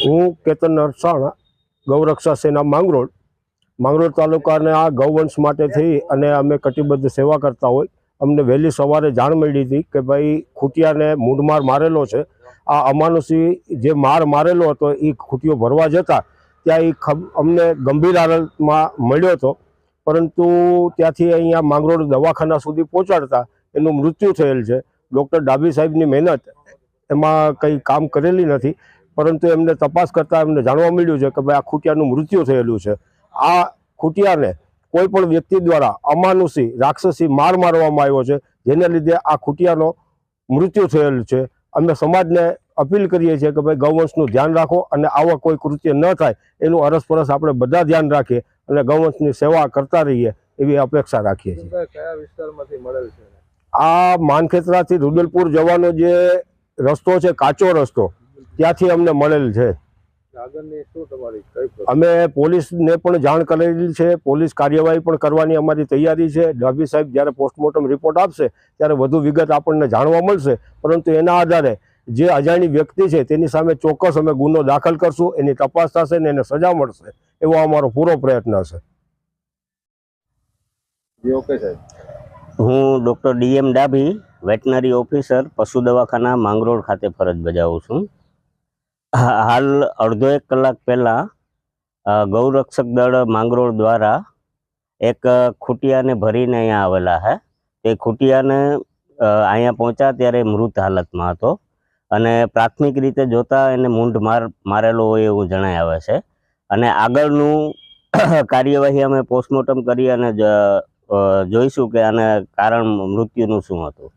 હું કેતન નરસાણા, ગૌરક્ષા સેના માંગરોળ તાલુકાના આ ગૌવંશ માટે થઈ અને અમે કટિબદ્ધ સેવા કરતા હોય. અમને વહેલી સવારે જાણ મળી હતી કે ભાઈ ખૂટિયાને મૂંઢમાર મારેલો છે. આ અમાનુષી જે મારેલો હતો એ ખૂટિયો ભરવા જતા ત્યાં એ અમને ગંભીર હાલતમાં મળ્યો હતો, પરંતુ ત્યાંથી અહીંયા માંગરોળ દવાખાના સુધી પહોંચાડતા એનું મૃત્યુ થયેલ છે. ડૉક્ટર ડાભી સાહેબની મહેનત એમાં કંઈ કામ કરેલી નથી, પરંતુ એમને તપાસ કરતાં એમને જાણવા મળ્યું છે કે ભાઈ આ ખૂટિયાનું મૃત્યુ થયેલું છે. આ ખૂટિયાને કોઈ પણ વ્યક્તિ દ્વારા અમાનુષી રાક્ષસી મારવામાં આવ્યો છે, જેને લીધે આ ખૂટિયાનો મૃત્યુ થયેલ છે. અમે સમાજને અપીલ કરીએ છીએ કે ભાઈ ગૌવંશનું ધ્યાન રાખો અને આવા કોઈ કૃત્ય ન થાય એનું અરસપરસ આપણે બધા ધ્યાન રાખીએ અને ગૌવંશની સેવા કરતા રહીએ એવી અપેક્ષા રાખીએ છીએ. કયા વિસ્તારમાંથી મળેલ છે? આ માનખેતરાથી રૂડલપુર જવાનો જે રસ્તો છે, કાચો રસ્તો, ત્યાંથી અમને મળેલ છે. અમે પોલીસને પણ જાણ કરેલી છે. પોલીસ કાર્યવાહી પણ કરવાની અમારી તૈયારી છે. ડાભી સાહેબ જ્યારે પોસ્ટમોર્ટમ રિપોર્ટ આપશે ત્યારે વધુ વિગત આપણને જાણવા મળશે, પરંતુ એના આધારે જે અજાણી વ્યક્તિ છે તેની સામે ચોક્કસ અમે ગુનો દાખલ કરશું. એની તપાસ થશે ને એને સજા મળશે એવો અમારો પૂરો પ્રયત્ન હશે. હું doctor DM Dabhi, veterinary officer, પશુ દવાખાના માંગરોળ ખાતે ફરજ બજાવું છું. હાલ અડધો 1 કલાક પહેલાં ગૌરક્ષક દળ માંગરોળ દ્વારા એક ખૂટિયાને ભરીને અહીંયા આવેલા છે. તે ખૂટિયાને અહીંયા પહોંચ્યા ત્યારે મૃત હાલતમાં હતો અને પ્રાથમિક રીતે જોતા એને મૂંઢ મારેલો હોય એવું જણાઈ આવે છે. અને આગળનું કાર્યવાહી અમે પોસ્ટમોર્ટમ કરી અને જોઈશું કે આને કારણ મૃત્યુનું શું હતું.